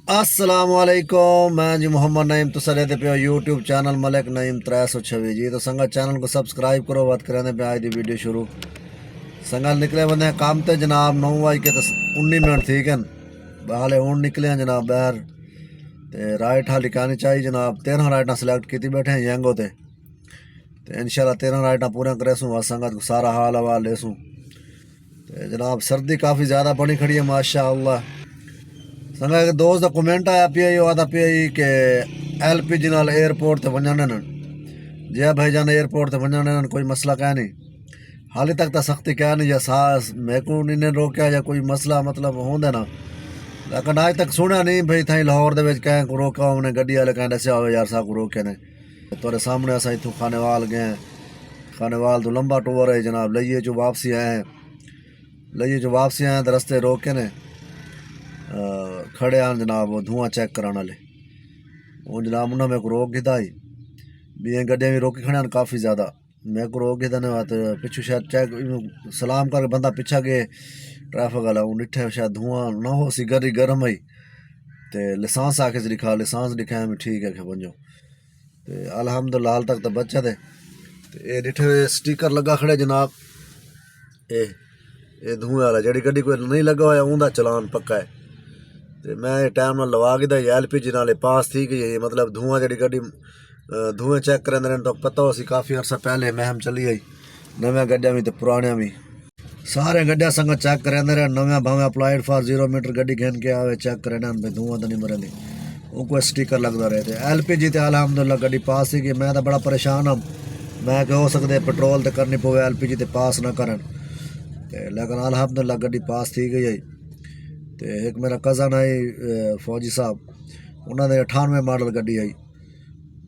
السلام علیکم، میں جی محمد نعیم تو سر پہ یوٹیوب چینل ملک نعیم 326 جی تو سنگت چینل کو سبسکرائب کرو، بات کرنے پہ آئی دی ویڈیو شروع سنگت نکلے بندے کام تے جناب 9 کے 19 منٹ ٹھیک ہے بہالے ہوں نکلے ہیں جناب باہر تے رائٹ ہاں لکھانی چاہیے جناب 13 رائٹاں سلیکٹ کیتی بیٹھے ہیں ینگو تے انشاءاللہ 13 رائٹاں پورا کرے سوں سنگت کو سارا حال حوال لے سوں تے جناب سردی کافی زیادہ بڑی کھڑی ہے ماشاءاللہ سنگا ایک دوست کا کومنٹ آیا پیا آتا پیا کہ ایل پی جی نال ایئرپورٹ تے ونجن جی بھائی جان ایئرپورٹ تے ونجن کوئی مسئلہ کہہ نہیں حالی تک تو سختی کیا نہیں یا ساس میں کو نہیں روکیا یا کوئی مسئلہ مطلب ہوندے نا لیکن آج تک سنیا نہیں بھائی تھیں لاہور دے وچ کہیں کو روکا انہیں گڈی والے کہیں دسیا ہوئے یار صاحب کو روکے نے تورے سامنے اساں اتوں کھانے وال گئے کھانے وال تو لمبا ٹور ہے جناب لئیے جو واپسی آئے ہیں رستے روکے نے کھڑے ہیں جناب وہ دھواں چیک کرانے والے وہ جناب انہوں نے کو روک گیا بھی گڈیاں بھی روکی کھڑے ہیں کافی زیادہ میں کو روک گیا تو پچھو شاید چیک سلام کر کے بندہ پیچھا گئے ٹریفک والا وہ ڈٹھے شاید دھواں نہ ہو سی گری گرم ہوئی تو لسانس آ کے لکھا لسانس لکھا بھی ٹھیک ہے کہ بنجو تو الحمدللہ حال تک تو بچے تھے یہ ڈٹھے سٹیکر لگا کھڑے جناب یہ دھوئیں والا جڑی گڈی کوئی نہیں لگا ہوا اوندا چلان پکا ہے تو میں ٹائم نال لوا گیا ایل پی جی نالے پاس تھی گئی مطلب دھواں جڑی گڈی دھوئیں چیک کریں رہے تو پتہ ہو سی کافی عرصہ پہلے مہم چلی آئی نویں گڈیاں بھی تو پرانیاں بھی سارے گڈیاں سنگت چیک کریں رہے نویں بھاویں اپلائڈ فار 0 میٹر گڈی گھن کے آوے چیک کریں بھائی دھواں تو نہیں مرے دی وہ کوئی سٹیکر لگتا رہے تھے ایل پی جی تے الحمدللہ گڈی پاس تھی گئی میں تو بڑا پریشان ہوں میں کہ ہو سکتے پٹرول تے کرنی پوے ایل پی جی تے پاس نہ کرن لیکن الحمدللہ گڈی پاس تھی گئی ہے تو ایک میرا کزن آئی فوجی صاحب انہوں نے 98 ماڈل گڈی آئی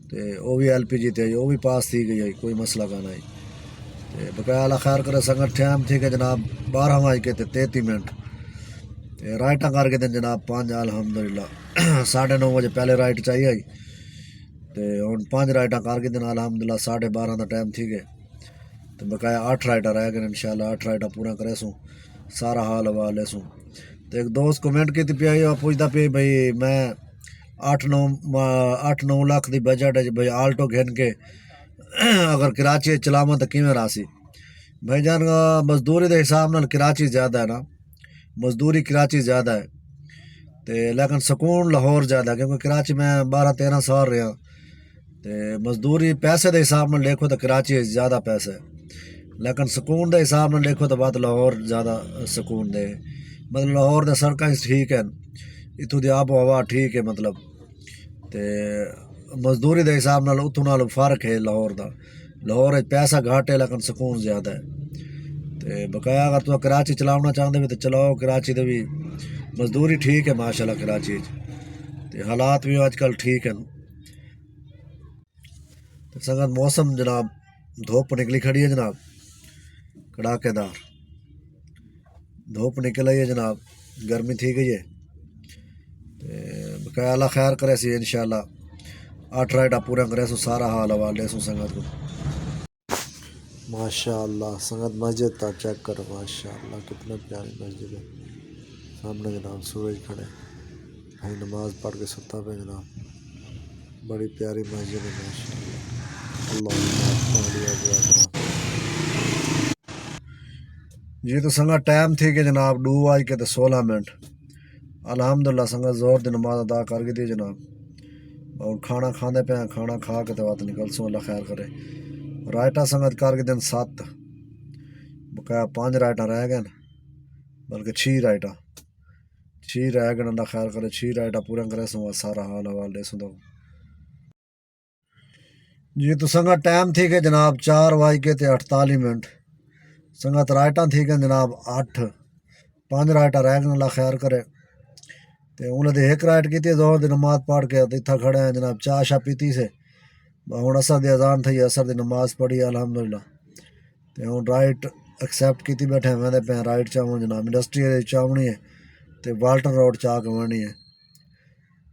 تو وہ بھی ایل پی جی تے آئی وہ بھی پاس تھی گئی ہے کوئی مسئلہ کا نہیں تو بقایا اللہ خیر کرے سنگت ٹائم تھی کہ جناب 12 کے 33 منٹ رائٹاں کر کے دیں جناب 5 الحمدللہ 9:30 بجے پہلے رائٹ چاہیے آئی تو ہوں 5 رائٹاں کر کے دیں الحمدللہ 12:30 کا ٹائم تھی گئے تو بقایا 8 رائٹاں رہ گئے انشاءاللہ 8 رائٹاں پورا کرے سوں سارا حال حوال لے سوں تو ایک دوست کومنٹ کی پیا پوچھتا پی بھائی میں 8-9 لاکھ دی بجٹ ہے بھائی آلٹو گھن کے اگر کراچی چلاواں تو کیویں راسی بھائی جان مزدوری دے حساب نال کراچی زیادہ ہے نا مزدوری کراچی زیادہ ہے تو لیکن سکون لاہور زیادہ ہے کیونکہ کراچی میں 12-13 سال رہا تو مزدوری پیسے دے حساب نال دیکھو تو کراچی زیادہ پیسے ہے لیکن سکون دے حساب نال دیکھو تو بات لاہور زیادہ سکون دے مطلب لاہور دے سڑکیں ٹھیک ہیں اتوں دی آب و ہوا ٹھیک ہے مطلب تے مزدوری دے حساب نال اتوں نال فرق ہے لاہور پیسہ گھٹ ہے لیکن سکون زیادہ ہے تے بقایا اگر تو کراچی چلاونا چاہتے بھی تو چلاؤ کراچی دے بھی مزدوری ٹھیک ہے ماشاءاللہ کراچی تے حالات بھی آج کل ٹھیک ہیں سنگت موسم جناب دھوپ نکلی کھڑی ہے جناب کڑاکے دار دھوپ نکل آئی ہے جناب گرمی تھی گئی ہے بقایا اللہ خیر کرے سی انشاءاللہ 8 رائٹاں پورا کرے سو سارا حال حوال لے سو سنگت کو ماشاءاللہ سنگت مسجد تا چیک کرو ماشاءاللہ کتنے پیاری مسجد ہے سامنے جناب سورج کھڑے بھائی نماز پڑھ کے ستا پہ جناب بڑی پیاری مسجد ہے ماشاءاللہ اللہ جی تو سنگت ٹائم تھی کہ جناب 2 کے 16 منٹ الحمدللہ سنگت زور دی نماز ادا کر گئی تھی جناب اور کھانا کھاندے پہ کھانا کھا کے تو بات نکل سو اللہ خیر کرے رائٹاں سنگت کر کے دن 7 بقایا 5 رائٹاں رہ گئے بلکہ 6 رائٹاں رہ گئے اللہ خیر کرے 6 رائٹاں پورا کرے سو سارا حال حوال لے سو جی تو سنگت ٹائم تھی کہ جناب 4 کے 48 منٹ سنگت رائٹاں تھی کہ جناب 5 رائٹاں رہ گئے اللہ خیر کرے تو انہیں تو ایک رائٹ کی تھی زہر دی نماز پڑھ کے اتنا کھڑے ہیں جناب چاہ شاہ پیتی سے ہوں اثر دی اذان تھی اثر دی نماز پڑھی الحمدللہ تو ہوں رائٹ ایکسیپٹ کی بیٹھے میں پہ رائٹ چاہوں جناب انڈسٹری چاہنی ہے تو والٹر روڈ چاہ کے ونی ہے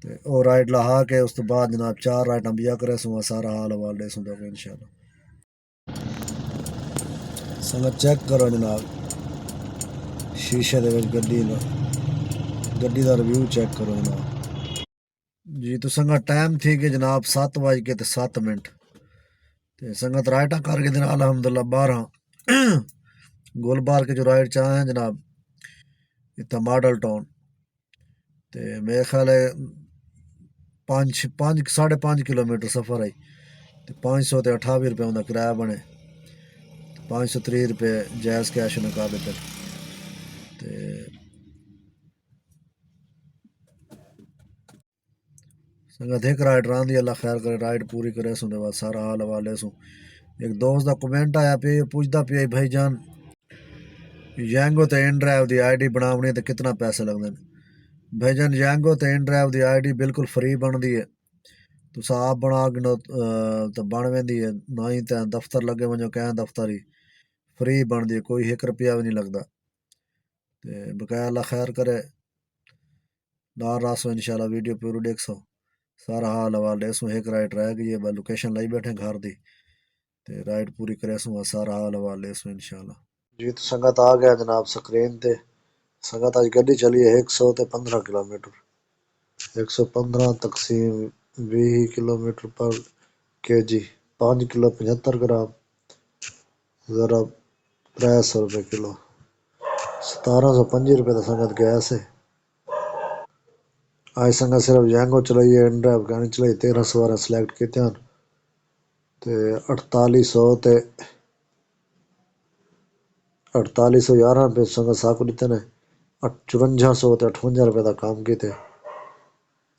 تو وہ رائٹ لہا کے اس تو بعد جناب 4 رائٹاں بیا کرے سوں سارا حال حوال دے سوں دیکھو انشاءاللہ سنگت چیک کرو جناب شیشے دے گڈی دا ریویو چیک کرو جناب جی تو سنگت ٹائم تھی کہ جناب 7:07 تے سنگت رائٹاں کر کے دن الحمدللہ 12 گول بار کے جو رائٹ چاہیں ہیں جناب اتنا ماڈل ٹاؤن تے میرے خیال ہے 5.5 کلومیٹر سفر ہے تے 528 روپے کا کرایہ بنے 530 روپے جائز کیش نکالے پھر تے سنگت ایک رائڈ راندی اللہ خیر کرے رائڈ پوری کرے سن دے بعد سارا حال حوالے سوں ایک دوست دا کمنٹ آیا پہ پوچھدا پیا بھائی جان یانگو تے ان ڈرائیو دی آئی ڈی بناونی تے کتنا پیسے لگدے نے بھائی جان یانگو تے ان ڈرائیو دی آئی ڈی بالکل فری بندی ہے تساں آپ بنا گنو تے بن ویندی ہے نہ ہی تے دفتر لگے ونجو کہیں دفتر ہی فری بندی ہے کوئی 1 روپیہ بھی نہیں لگدا تے بقایا اللہ خیر کرے نال راسو انشاءاللہ ویڈیو پوری دیکھ سو سارا حال حوالے سوں ایک رائٹ رہ گئی ہے بس لوکیشن لائی بیٹھے گھر دی تے رائٹ پوری کرے سوں سارا حال حوالے سوں انشاءاللہ جی تو سنگت آ گیا جناب سکرین تے سنگت اج گڈی چلی ہے 115 کلومیٹر 115 تقسیم 20 کلومیٹر پر کے جی 5 کلو 75 گرام ذرا 300 روپے کلو 1725 روپے کا سنگت گیس ہے آج سنگت صرف یانگو چلائی ہے ان ڈرائیو گاڑی چلائی 13 سوارا سلیکٹ کیتے ہیں تے 4811 روپے سنگت ساکو دیتے نے 5458 روپے کا کام کیتے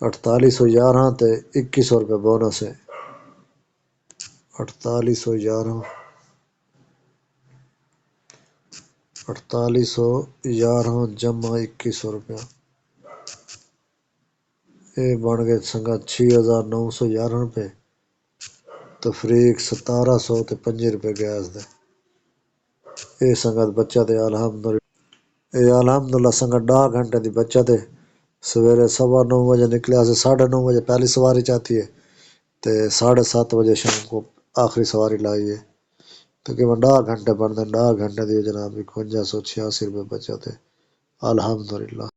4811 تے 2100 روپے بونس ہے 4811 جمع 2100 روپیہ یہ بن گئے سنگت 6911 روپے تفریق 1705 روپے گیس دے یہ سنگت بچت ہے الحمدللہ سنگت 10 گھنٹے دی بچت ہے سویرے 9:15 بجے نکلے سے 9:30 بجے پہلی سواری چاہتی ہے تے 7:30 بجے شام کو آخری سواری لائی ہے تقریباً 10 گھنٹے بن دیں 10 گھنٹے دی جناب 5186 روپے بچت ہے الحمدللہ